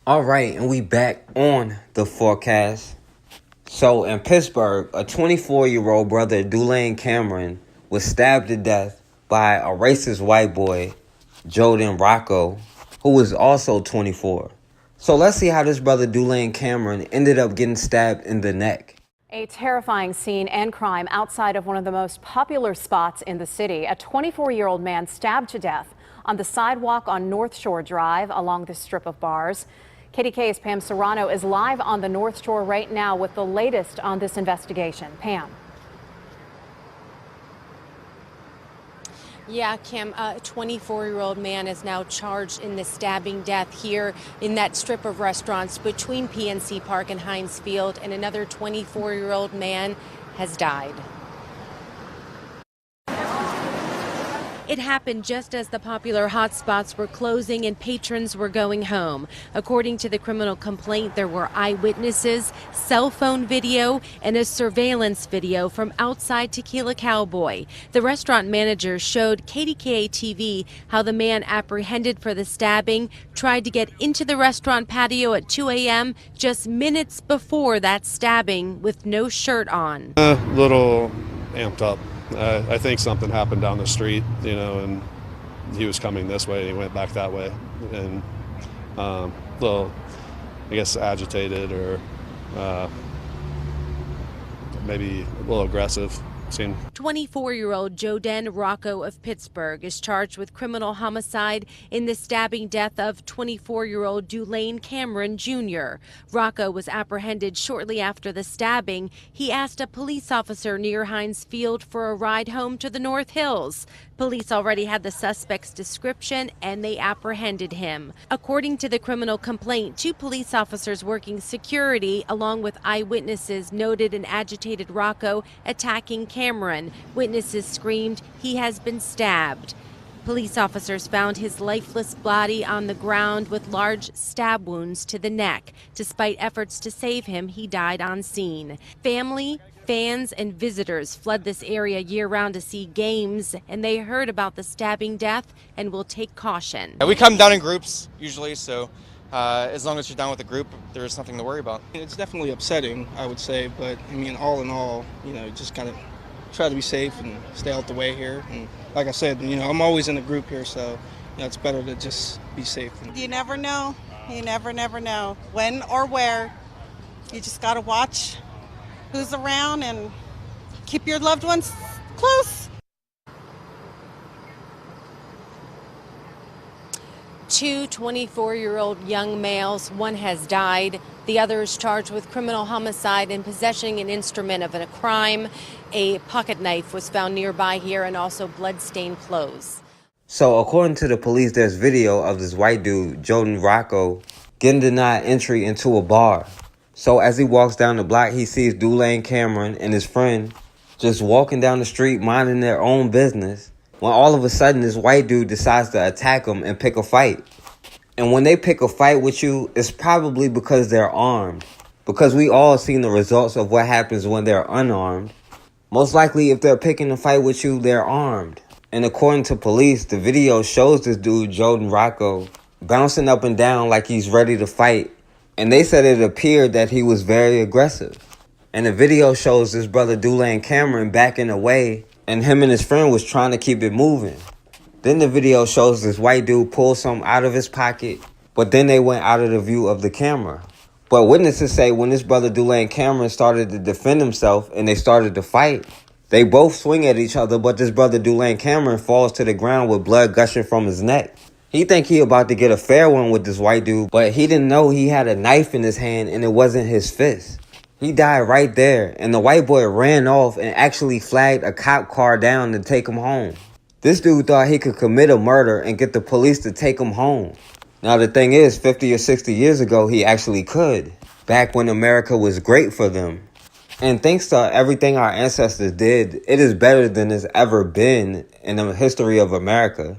All right, and we back on the forecast. So in Pittsburgh, a 24-year-old brother, Dulane Cameron, was stabbed to death by a racist white boy, Joden Rocco, who was also 24. So let's see how this brother, Dulane Cameron, ended up getting stabbed in the neck. A terrifying scene and crime outside of one of the most popular spots in the city. A 24-year-old man stabbed to death on the sidewalk on North Shore Drive along this strip of bars. KDK's Pam Serrano is live on the North Shore right now with the latest on this investigation. Pam. Yeah, Kim, a 24-year-old man is now charged in the stabbing death here in that strip of restaurants between PNC Park and Heinz Field, and another 24-year-old man has died. It happened just as the popular hotspots were closing and patrons were going home. According to the criminal complaint, there were eyewitnesses, cell phone video, and a surveillance video from outside Tequila Cowboy. The restaurant manager showed KDKA TV how the man apprehended for the stabbing tried to get into the restaurant patio at 2 a.m. just minutes before that stabbing with no shirt on. A little amped up. I think something happened down the street, and he was coming this way and he went back that way, and a little, I guess, agitated or maybe a little aggressive. 24-year-old Joden Rocco of Pittsburgh is charged with criminal homicide in the stabbing death of 24-year-old Dulane Cameron Jr. Rocco was apprehended shortly after the stabbing. He asked a police officer near Heinz Field for a ride home to the North Hills. Police already had the suspect's description and they apprehended him. According to the criminal complaint, 2 police officers working security along with eyewitnesses noted an agitated Rocco attacking Cameron. Witnesses screamed he has been stabbed. Police officers found his lifeless body on the ground with large stab wounds to the neck. Despite efforts to save him, he died on scene. Family, fans, and visitors flood this area year-round to see games, and they heard about the stabbing death and will take caution. We come down in groups usually, so as long as you're down with the group, there is nothing to worry about. It's definitely upsetting, I would say, but I mean, all in all, just kind of try to be safe and stay out the way here. And like I said, I'm always in a group here, so it's better to just be safe. You never know. You never know when or where. You just got to watch who's around and keep your loved ones close. 2 24-year-old young males, one has died. The other is charged with criminal homicide and possessing an instrument of a crime. A pocket knife was found nearby here and also blood-stained clothes. So according to the police, there's video of this white dude, Joden Rocco, getting denied entry into a bar. So as he walks down the block, he sees Dulane Cameron and his friend just walking down the street, minding their own business, when all of a sudden this white dude decides to attack him and pick a fight. And when they pick a fight with you, it's probably because they're armed. Because we all seen the results of what happens when they're unarmed. Most likely, if they're picking a fight with you, they're armed. And according to police, the video shows this dude, Joden Rocco, bouncing up and down like he's ready to fight. And they said it appeared that he was very aggressive. And the video shows this brother, Dulane Cameron, backing away, and him and his friend was trying to keep it moving. Then the video shows this white dude pull something out of his pocket, but then they went out of the view of the camera. But witnesses say when this brother Dulane Cameron started to defend himself and they started to fight, they both swing at each other, but this brother Dulane Cameron falls to the ground with blood gushing from his neck. He think he about to get a fair one with this white dude, but he didn't know he had a knife in his hand and it wasn't his fist. He died right there, and the white boy ran off and actually flagged a cop car down to take him home. This dude thought he could commit a murder and get the police to take him home. Now the thing is, 50 or 60 years ago, he actually could, back when America was great for them. And thanks to everything our ancestors did, it is better than it's ever been in the history of America.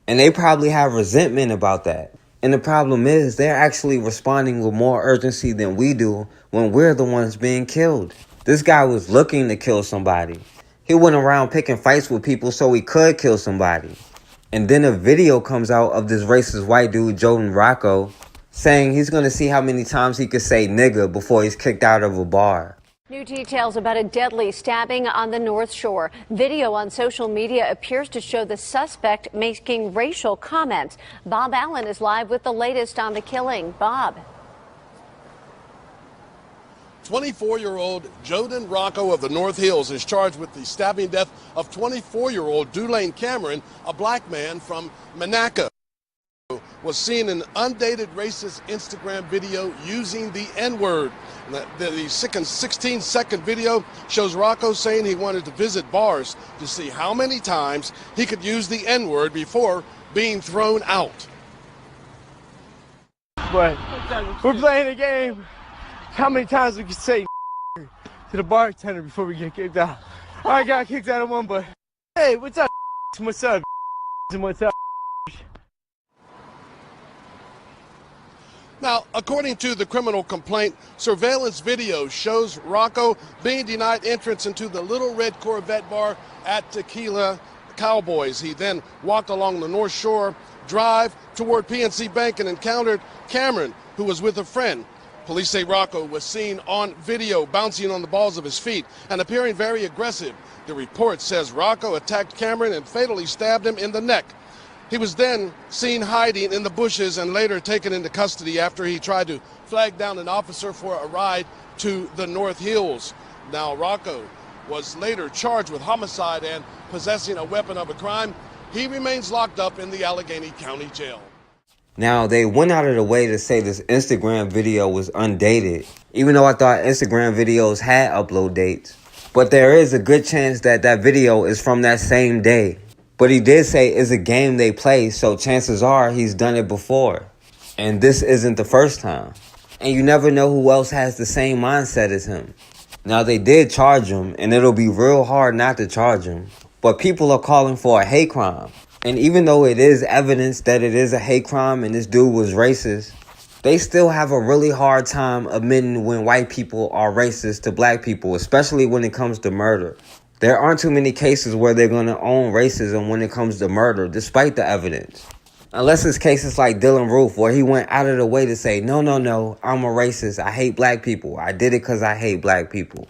And they probably have resentment about that. And the problem is they're actually responding with more urgency than we do when we're the ones being killed. This guy was looking to kill somebody. He went around picking fights with people so he could kill somebody. And then a video comes out of this racist white dude, Joden Rocco, saying he's going to see how many times he could say nigger before he's kicked out of a bar. New details about a deadly stabbing on the North Shore. Video on social media appears to show the suspect making racial comments. Bob Allen is live with the latest on the killing. Bob. 24-year-old Joden Rocco of the North Hills is charged with the stabbing death of 24-year-old Dulane Cameron, a black man from Monaco. Was seen in an undated racist Instagram video using the N-word. The 16-second video shows Rocco saying he wanted to visit bars to see how many times he could use the N-word before being thrown out. But we're playing a game. How many times we can say to the bartender before we get kicked out? I got kicked out of one, but hey, what's up? What's up? What's up? Now, according to the criminal complaint, surveillance video shows Rocco being denied entrance into the Little Red Corvette bar at Tequila Cowboys. He then walked along the North Shore Drive toward PNC Bank and encountered Cameron, who was with a friend. Police say Rocco was seen on video bouncing on the balls of his feet and appearing very aggressive. The report says Rocco attacked Cameron and fatally stabbed him in the neck. He was then seen hiding in the bushes and later taken into custody after he tried to flag down an officer for a ride to the North Hills. Now, Rocco was later charged with homicide and possessing a weapon of a crime. He remains locked up in the Allegheny County Jail. Now, they went out of the way to say this Instagram video was undated, even though I thought Instagram videos had upload dates. But there is a good chance that that video is from that same day. But he did say it's a game they play, so chances are he's done it before. And this isn't the first time. And you never know who else has the same mindset as him. Now, they did charge him, and it'll be real hard not to charge him. But people are calling for a hate crime. And even though it is evidence that it is a hate crime and this dude was racist, they still have a really hard time admitting when white people are racist to black people, especially when it comes to murder. There aren't too many cases where they're going to own racism when it comes to murder, despite the evidence. Unless it's cases like Dylan Roof, where he went out of the way to say, no, I'm a racist. I hate black people. I did it because I hate black people.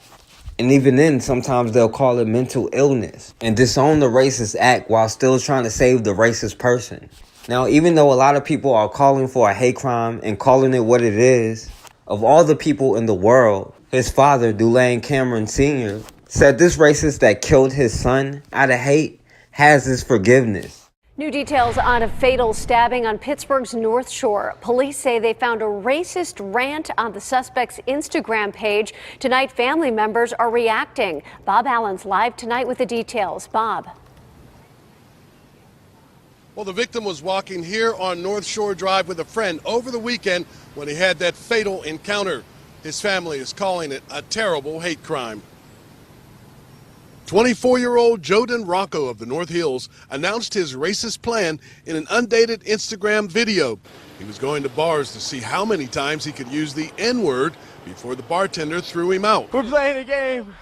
And even then, sometimes they'll call it mental illness and disown the racist act while still trying to save the racist person. Now, even though a lot of people are calling for a hate crime and calling it what it is, of all the people in the world, his father, Dulane Cameron Sr., said this racist that killed his son out of hate has his forgiveness. New details on a fatal stabbing on Pittsburgh's North Shore. Police say they found a racist rant on the suspect's Instagram page. Tonight, family members are reacting. Bob Allen's live tonight with the details. Bob. Well, the victim was walking here on North Shore Drive with a friend over the weekend when he had that fatal encounter. His family is calling it a terrible hate crime. 24-year-old Joden Rocco of the North Hills announced his racist plan in an undated Instagram video. He was going to bars to see how many times he could use the N-word before the bartender threw him out. We're playing a game.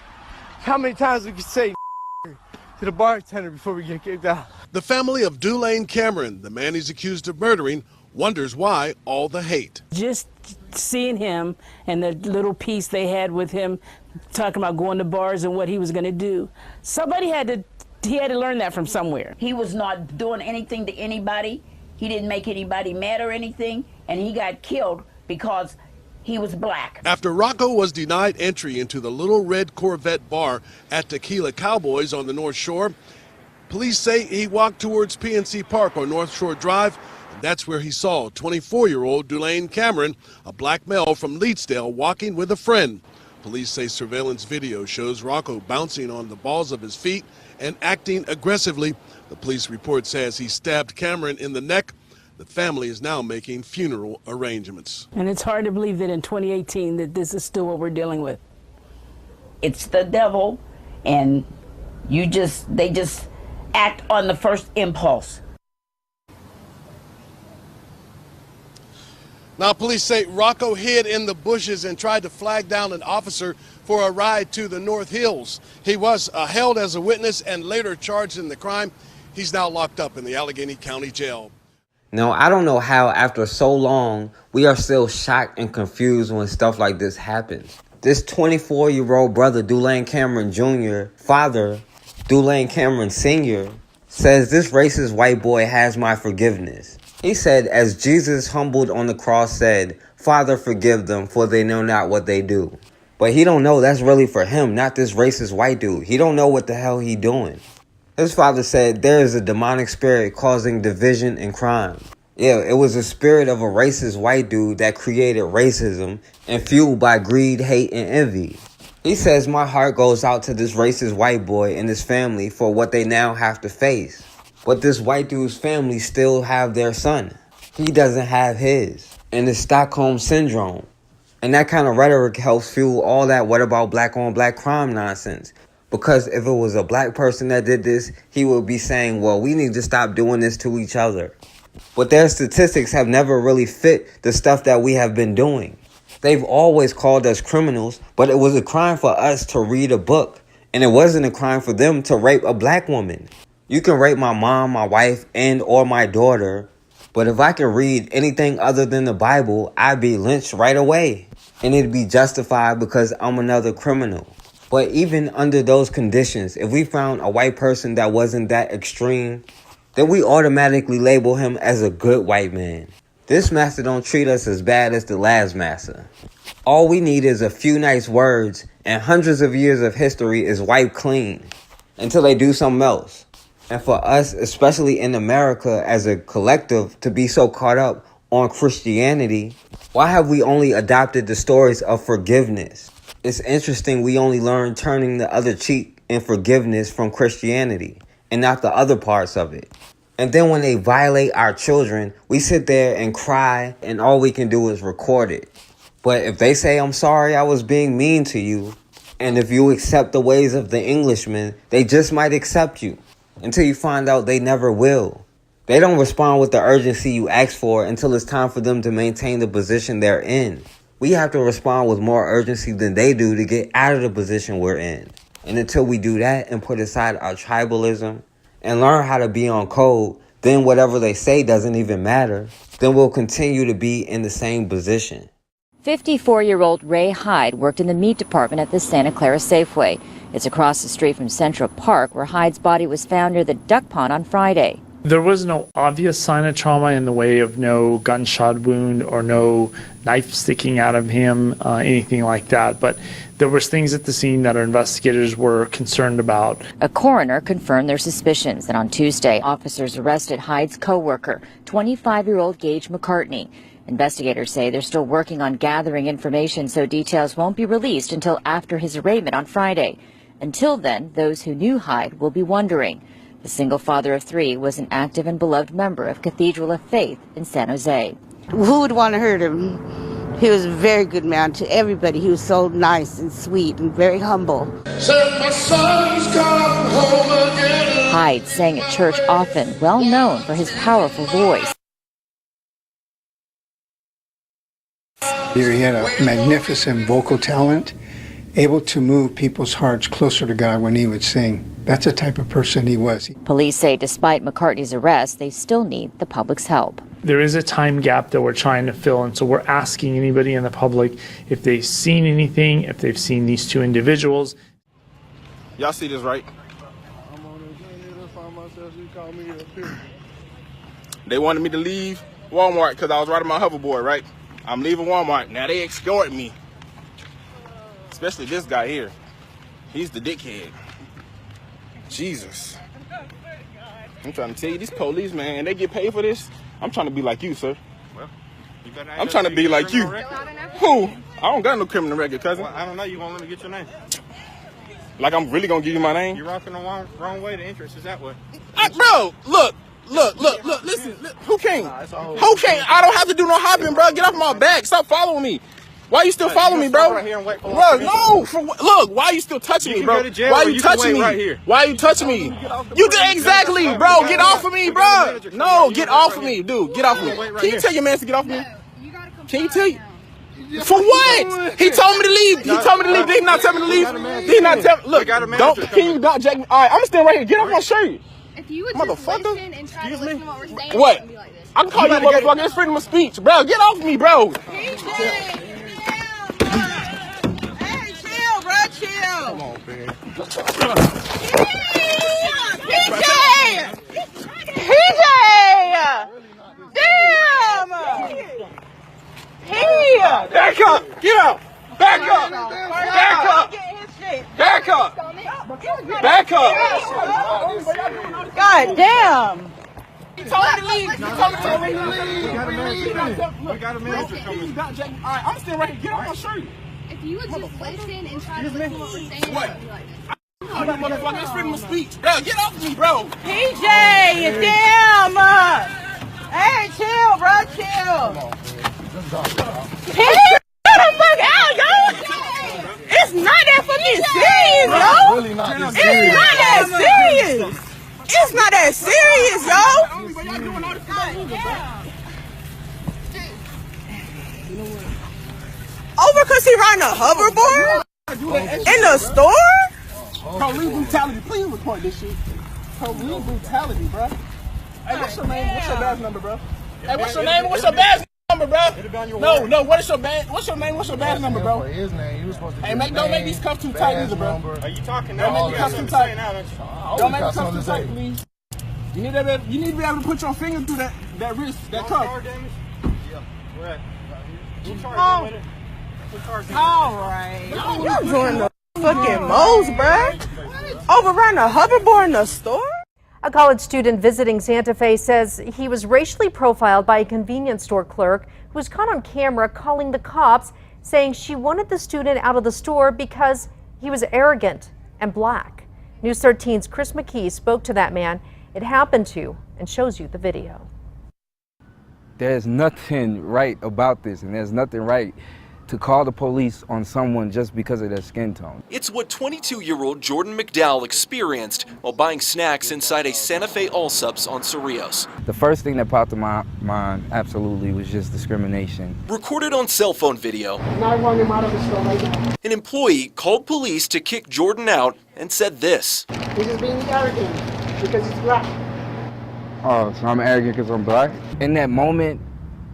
How many times we can say to the bartender before we get kicked out? The family of Dulane Cameron, the man he's accused of murdering, wonders why all the hate. Just seeing him and the little piece they had with him talking about going to bars and what he was going to do. Somebody had to learn that from somewhere. He was not doing anything to anybody. He didn't make anybody mad or anything, and he got killed because he was black. After Rocco was denied entry into the Little Red Corvette bar at Tequila Cowboys on the North Shore, police say he walked towards PNC Park on North Shore Drive. That's where he saw 24-year-old Dulane Cameron, a black male from Leedsdale, walking with a friend. Police say surveillance video shows Rocco bouncing on the balls of his feet and acting aggressively. The police report says he stabbed Cameron in the neck. The family is now making funeral arrangements. And it's hard to believe that in 2018 that this is still what we're dealing with. It's the devil, and they just act on the first impulse. Now, police say Rocco hid in the bushes and tried to flag down an officer for a ride to the North Hills. He was held as a witness and later charged in the crime. He's now locked up in the Allegheny County Jail. Now, I don't know how after so long, we are still shocked and confused when stuff like this happens. This 24-year-old brother, Dulane Cameron Jr., father, Dulane Cameron Sr., says this racist white boy has my forgiveness. He said, as Jesus humbled on the cross said, Father, forgive them, for they know not what they do. But he don't know that's really for him, not this racist white dude. He don't know what the hell he doing. His father said there is a demonic spirit causing division and crime. Yeah, it was the spirit of a racist white dude that created racism and fueled by greed, hate, and envy. He says my heart goes out to this racist white boy and his family for what they now have to face. But this white dude's family still have their son. He doesn't have his. And it's Stockholm Syndrome. And that kind of rhetoric helps fuel all that what about black on black crime nonsense. Because if it was a black person that did this, he would be saying, well, we need to stop doing this to each other. But their statistics have never really fit the stuff that we have been doing. They've always called us criminals, but it was a crime for us to read a book. And it wasn't a crime for them to rape a black woman. You can rape my mom, my wife, and or my daughter. But if I could read anything other than the Bible, I'd be lynched right away. And it'd be justified because I'm another criminal. But even under those conditions, if we found a white person that wasn't that extreme, then we automatically label him as a good white man. This master don't treat us as bad as the last master. All we need is a few nice words, and hundreds of years of history is wiped clean until they do something else. And for us, especially in America as a collective, to be so caught up on Christianity, why have we only adopted the stories of forgiveness? It's interesting we only learn turning the other cheek in forgiveness from Christianity and not the other parts of it. And then when they violate our children, we sit there and cry and all we can do is record it. But if they say, I'm sorry I was being mean to you, and if you accept the ways of the Englishmen, they just might accept you until you find out they never will. They don't respond with the urgency you ask for until it's time for them to maintain the position they're in. We have to respond with more urgency than they do to get out of the position we're in. And until we do that and put aside our tribalism and learn how to be on code, then whatever they say doesn't even matter. Then we'll continue to be in the same position. 54-year-old Ray Hyde worked in the meat department at the Santa Clara Safeway. It's across the street from Central Park, where Hyde's body was found near the duck pond on Friday. There was no obvious sign of trauma in the way of no gunshot wound or no knife sticking out of him, anything like that. But there was things at the scene that our investigators were concerned about. A coroner confirmed their suspicions, and on Tuesday, officers arrested Hyde's co-worker, 25-year-old Gage McCartney. Investigators say they're still working on gathering information, so details won't be released until after his arraignment on Friday. Until then, those who knew Hyde will be wondering. The single father of three was an active and beloved member of Cathedral of Faith in San Jose. Who would want to hurt him? He was a very good man to everybody. He was so nice and sweet and very humble. My son's come home again. Hyde sang at church often, well known for his powerful voice. He had a magnificent vocal talent, able to move people's hearts closer to God when he would sing. That's the type of person he was. Police say despite McCartney's arrest, they still need the public's help. There is a time gap that we're trying to fill, and so we're asking anybody in the public if they've seen anything, if they've seen these two individuals. Y'all see this, right? They wanted me to leave Walmart because I was riding my hoverboard, right? I'm leaving Walmart. Now they escort me. Especially this guy here. He's the dickhead. Jesus. I'm trying to tell you, these police, man, they get paid for this. I'm trying to be like you, sir. Well, you better I'm trying to be like you. Who? I don't got no criminal record, cousin. Well, I don't know. You gonna let me get your name? Like I'm really gonna give you my name? You're walking the wrong way. The entrance is that way. Bro, look. Listen. Who came? Who came? I don't have to do no hopping, bro. Get off my back. Stop following me. Why you still following me, bro? Right here and wait for bro, no. Look, why you still touching me, bro? Why you touching me? Right here. Why you touching me? You can exactly, bro. Get off of me, bro. No, get off of me, dude. Get off of me. Can you tell your man to get off of me? Can you tell you? For what? He told me to leave. He told me to leave. Did he not tell me to leave? Did he not tell me? Look, don't. Can you not jack me? All right, I'm gonna stand right here. Get off my shirt. If you would just listen and try to listen to what we're saying, What? it wouldn't be like this. I can call you motherfucker. It's freedom of speech, bro. Get off me, bro. Hey, chill, bro, chill. Come on, man. PJ! Damn! Back up! Get out! Back up! Back up! Back up! Back up! God damn! He told me to leave. He told me to leave. We got a manager coming. All right, I'm still right here. Get off my shirt. If you would just listen and try to listen to what we're saying, it wouldn't be like this. Oh, you motherfucker. It's freedom of speech. Bro, get off me, bro. PJ, damn! Hey, chill, bro, chill. Hey, get the fuck out, yo! It's not that fucking serious, yo! Really not this It's not that serious! It's not that serious, yo! Over because he riding a hoverboard? In the store? Police brutality. Please report this shit. Police brutality, bro. Hey, what's your name? What's your badge number, bro? Hey, what's your name? What's your badge number, bro? No. What is your badge? What's your name? What's your badge number, bro? His name. He was supposed to. Hey, don't make these cuffs too tight, either, bro. Are you talking now? Don't make the cuffs too tight. Don't make the cuffs cuffs too tight, please. You need to be able to put your finger through that wrist, that cuff. All right. You're doing the fucking most, bruh. Overrun a hoverboard in the store? A college student visiting Santa Fe says he was racially profiled by a convenience store clerk who was caught on camera calling the cops, saying she wanted the student out of the store because he was arrogant and black. News 13's Chris McKee spoke to that man it happened to and shows you the video. There's nothing right about this, and there's nothing right to call the police on someone just because of their skin tone. It's what 22-year-old Jordan McDowell experienced while buying snacks inside a Santa Fe Allsups on Cerrillos. The first thing that popped in my mind absolutely was just discrimination. Recorded on cell phone video, Not run him out of the store right now. an employee called police to kick Jordan out and said this. He's just being arrogant because he's black. Oh, so I'm arrogant because I'm black? In that moment,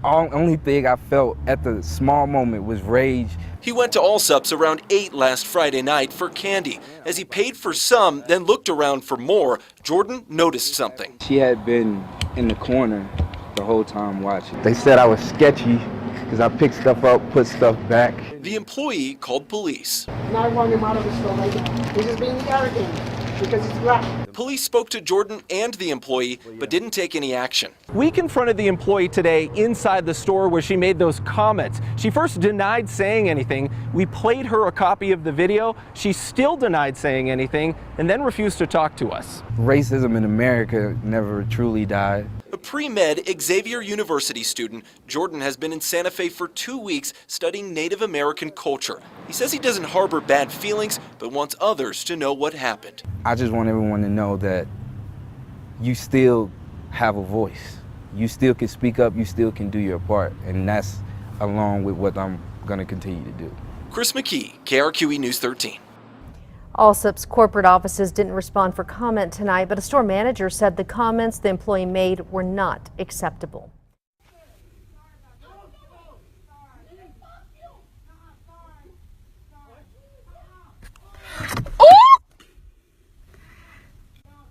only thing I felt at the small moment was rage. He went to Allsups around 8 last Friday night for candy. As he paid for some, then looked around for more, Jordan noticed something. She had been in the corner the whole time watching. They said I was sketchy because I picked stuff up, put stuff back. The employee called police. Not run him out of the store right now. He's just being arrogant because he's black. Police spoke to Jordan and the employee, but didn't take any action. We confronted the employee today inside the store where she made those comments. She first denied saying anything. We played her a copy of the video. She still denied saying anything and then refused to talk to us. Racism in America never truly died. A pre-med Xavier University student, Jordan has been in Santa Fe for 2 weeks studying Native American culture. He says he doesn't harbor bad feelings, but wants others to know what happened. I just want everyone to know that you still have a voice. You still can speak up, you still can do your part, and that's along with what I'm going to continue to do. Chris McKee, KRQE News 13. Allsups corporate offices didn't respond for comment tonight, but a store manager said the comments the employee made were not acceptable.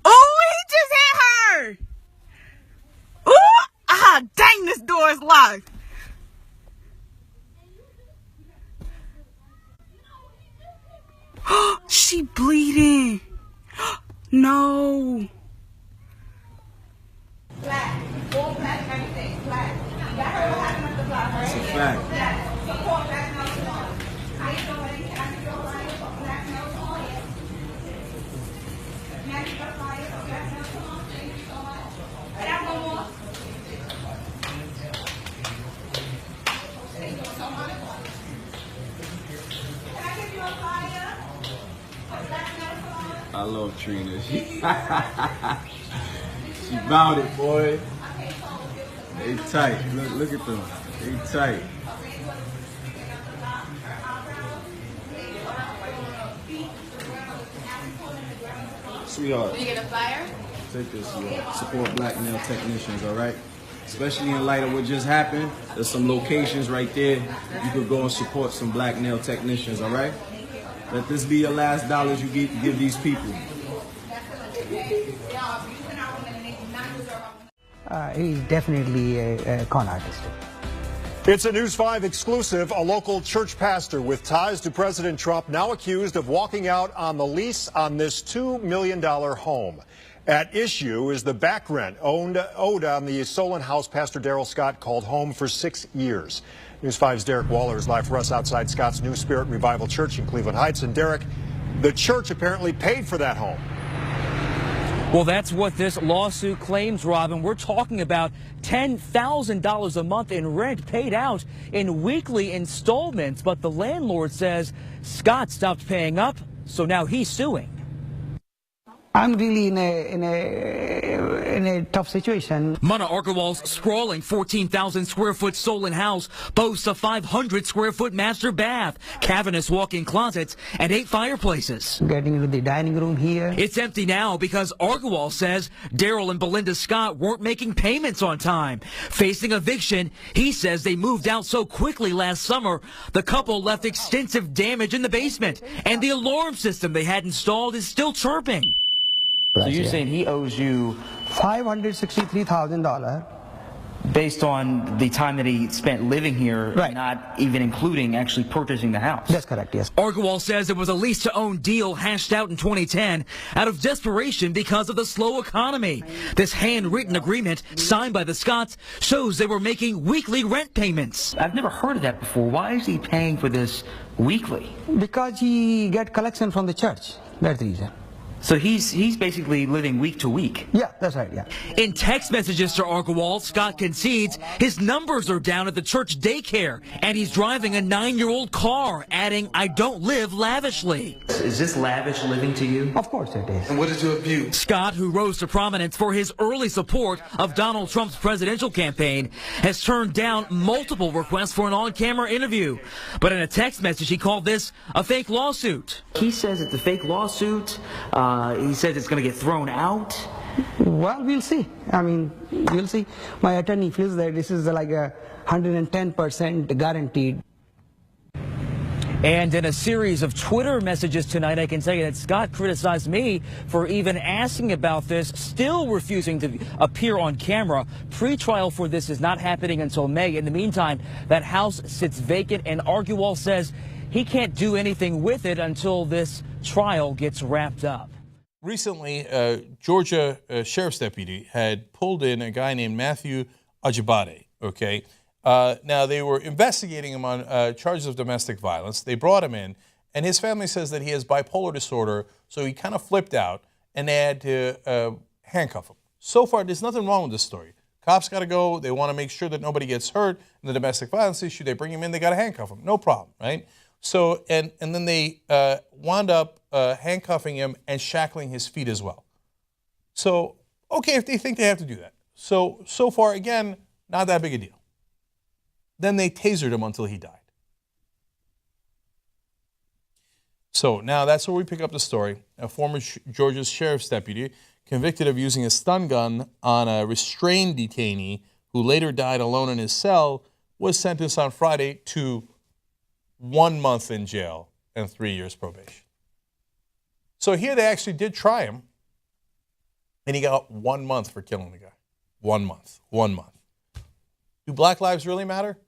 Oh, he just hit her! Ooh! Ah, dang, this door is locked. She bleeding. No. It's a fact. I love Trina. She bout it, boy. They tight. Look at them. They tight. Sweetheart. Did you get a flyer? Take this, support black nail technicians, all right? Especially in light of what just happened, there's some locations right there. You could go and support some black nail technicians, all right? Let this be your last dollars you give these people. He's definitely a con artist. It's a News 5 exclusive. A local church pastor with ties to President Trump now accused of walking out on the lease on this $2 million home. At issue is the back rent owed on the Solon house Pastor Darrell Scott called home for 6 years. News 5's Derek Waller is live for us outside Scott's New Spirit Revival Church in Cleveland Heights. And Derek, the church apparently paid for that home. Well, that's what this lawsuit claims, Robin. We're talking about $10,000 a month in rent paid out in weekly installments. But the landlord says Scott stopped paying up, so now he's suing. I'm really in a tough situation. Mana Argawal's sprawling 14,000 square foot Solon house boasts a 500 square foot master bath, cavernous walk-in closets, and 8 fireplaces. Getting into the dining room here. It's empty now because Argawal says Darrell and Belinda Scott weren't making payments on time. Facing eviction, he says they moved out so quickly last summer, the couple left extensive damage in the basement, and the alarm system they had installed is still chirping. So you're saying he owes you $563,000 based on the time that he spent living here, right, not even including actually purchasing the house? That's correct, yes. Argawal says it was a lease-to-own deal hashed out in 2010 out of desperation because of the slow economy. This handwritten agreement signed by the Scotts shows they were making weekly rent payments. I've never heard of that before. Why is he paying for this weekly? Because he get collection from the church. That's the reason. So he's basically living week to week. Yeah, that's right, yeah. In text messages to Argawal, Scott concedes his numbers are down at the church daycare, and he's driving a 9-year-old car, adding, "I don't live lavishly." Is this lavish living to you? Of course it is. And what did you abuse? Scott, who rose to prominence for his early support of Donald Trump's presidential campaign, has turned down multiple requests for an on-camera interview. But in a text message, he called this a fake lawsuit. He says it's a fake lawsuit. He says it's going to get thrown out. Well, we'll see. I mean, we'll see. My attorney feels that this is like a 110% guaranteed. And in a series of Twitter messages tonight, I can tell you that Scott criticized me for even asking about this, still refusing to appear on camera. Pre-trial for this is not happening until May. In the meantime, that house sits vacant, and Argawal says he can't do anything with it until this trial gets wrapped up. Recently, Georgia sheriff's deputy had pulled in a guy named Matthew Ajibade, okay? Now, they were investigating him on charges of domestic violence. They brought him in, and his family says that he has bipolar disorder, so he kind of flipped out, and they had to handcuff him. So far, there's nothing wrong with this story. Cops got to go. They want to make sure that nobody gets hurt in the domestic violence issue. They bring him in. They got to handcuff him. No problem, right? So, and then they wound up handcuffing him and shackling his feet as well. So, okay, if they think they have to do that. So far, again, not that big a deal. Then they tasered him until he died. So now that's where we pick up the story. A former Georgia sheriff's deputy convicted of using a stun gun on a restrained detainee who later died alone in his cell was sentenced on Friday to 1 month in jail and 3 years probation. So here they actually did try him, and he got 1 month for killing the guy. 1 month. 1 month. Do black lives really matter?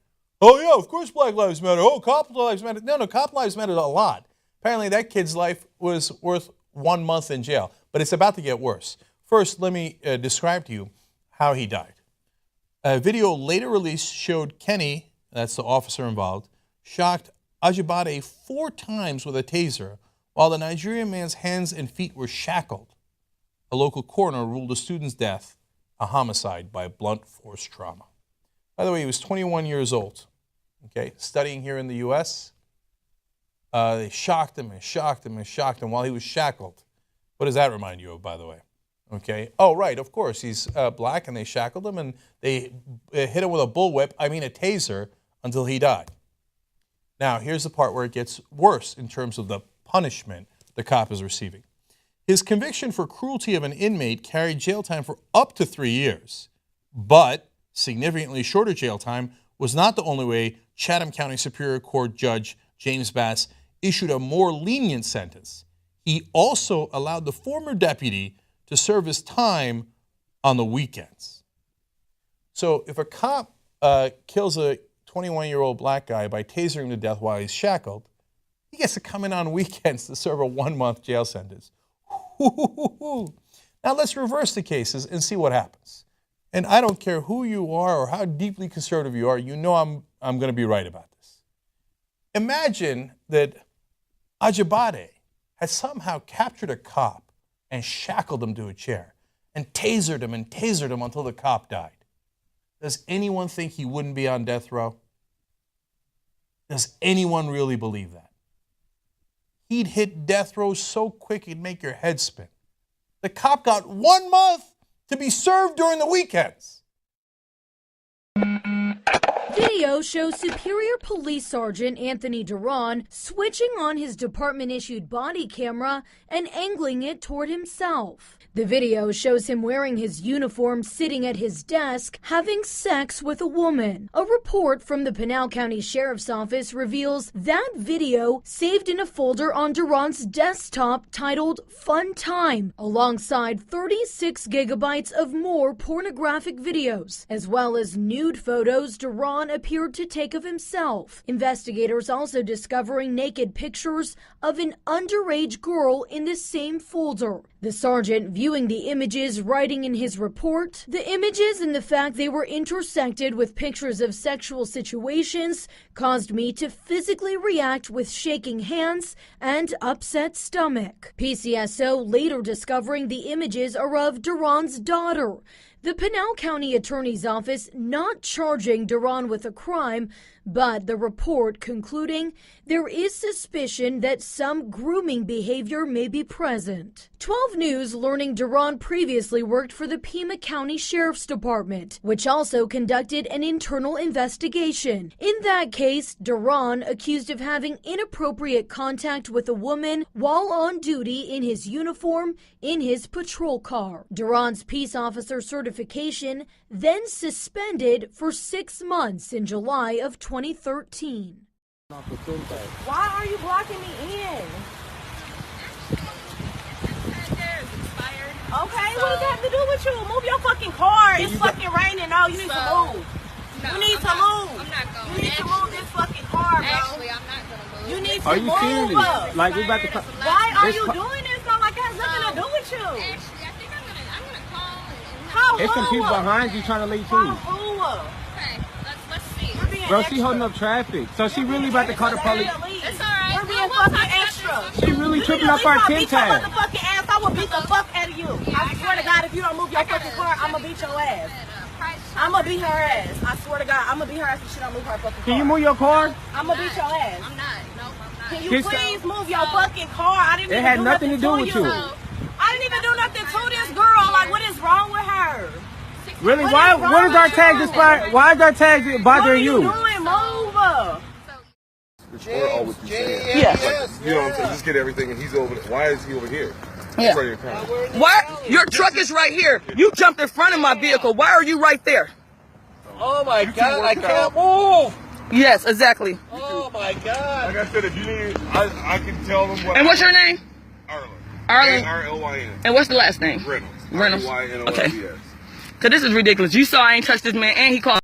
Oh, yeah, of course black lives matter. Oh, cop lives matter. No, cop lives matter a lot. Apparently that kid's life was worth 1 month in jail, but it's about to get worse. First, let me describe to you how he died. A video later released showed Kenny, that's the officer involved, shocked Ajibade 4 times with a taser while the Nigerian man's hands and feet were shackled. A local coroner ruled the student's death a homicide by blunt force trauma. By the way, he was 21 years old, okay, studying here in the U.S. They shocked him and shocked him and shocked him while he was shackled. What does that remind you of, by the way? Okay. Oh, right, of course. He's black, and they shackled him, and they hit him with a bullwhip, a taser, until he died. Now, here's the part where it gets worse in terms of the punishment the cop is receiving. His conviction for cruelty of an inmate carried jail time for up to 3 years. But significantly shorter jail time was not the only way Chatham County Superior Court Judge James Bass issued a more lenient sentence. He also allowed the former deputy to serve his time on the weekends. So if a cop kills a 21-year-old black guy by tasering him to death while he's shackled, he gets to come in on weekends to serve a 1-month jail sentence. Now let's reverse the cases and see what happens. And I don't care who you are or how deeply conservative you are, you know I'm going to be right about this. Imagine that Ajibade had somehow captured a cop and shackled him to a chair and tasered him until the cop died. Does anyone think he wouldn't be on death row? Does anyone really believe that? He'd hit death row so quick it'd make your head spin. The cop got 1 month to be served during the weekends. Video shows Superior Police Sergeant Anthony Duran switching on his department-issued body camera and angling it toward himself. The video shows him wearing his uniform, sitting at his desk, having sex with a woman. A report from the Pinal County Sheriff's Office reveals that video saved in a folder on Duran's desktop titled Fun Time, alongside 36 gigabytes of more pornographic videos, as well as nude photos Duran appeared to take of himself. Investigators also discovering naked pictures of an underage girl in the same folder. The sergeant, viewing the images, writing in his report, "The images and the fact they were intersected with pictures of sexual situations caused me to physically react with shaking hands and upset stomach." PCSO later discovering the images are of Duran's daughter. The Pinal County Attorney's Office not charging Duran with a crime, but the report concluding there is suspicion that some grooming behavior may be present. 12 News learning Duran previously worked for the Pima County Sheriff's Department, which also conducted an internal investigation. In that case, Duran accused of having inappropriate contact with a woman while on duty in his uniform in his patrol car. Duran's peace officer certification then suspended for 6 months in July of 2013. Why are you blocking me in? Okay, what does that have to do with you? Move your fucking car. It's fucking raining. No, you need to move. You need to move. I'm not going. You need to move this fucking car, bro. Actually, I'm not going to move. You need to move. Are you serious? Like, we about to... Why are you doing this? Though? Like, it has nothing to do with you. Actually, I think I'm gonna call. How There's some people behind you trying to leave too. Okay, let's see. Bro, she holding up traffic. So she really about to call the police. It's alright. We're being fucking extra. She really tripping up our tent tag. Motherfucking ass, I will beat the fuck out of you. I swear to God, if you don't move your fucking car, I'm gonna beat your ass. I'm gonna beat her ass. I swear to God, I'm gonna beat her ass if she don't move her fucking car. Can you move your car? I'm gonna beat your ass. I'm not. Nope, I'm not. Can you please move your fucking car? I didn't even do nothing to do with you. I didn't even do nothing to this girl. Like, what is wrong with her? Really? What is our tag despite? Why is our tag bothering you? What are you doing? Move. Record all what you saying. Yeah. Like, you know what I'm saying? Just get everything, and he's over there. Why is he over here? Yeah. What? Your truck is right here. You jumped in front of my vehicle. Why are you right there? Oh my God! I can't move. Yes, exactly. Oh my God! Like I said, if you need, I can tell them what. And what's your name? Arlen. Arlen. R-L-Y-N. And what's the last name? Reynolds. Reynolds. R-E-Y-N-O-L-D-S. Okay. Cause this is ridiculous. You saw I ain't touched this man, and he called.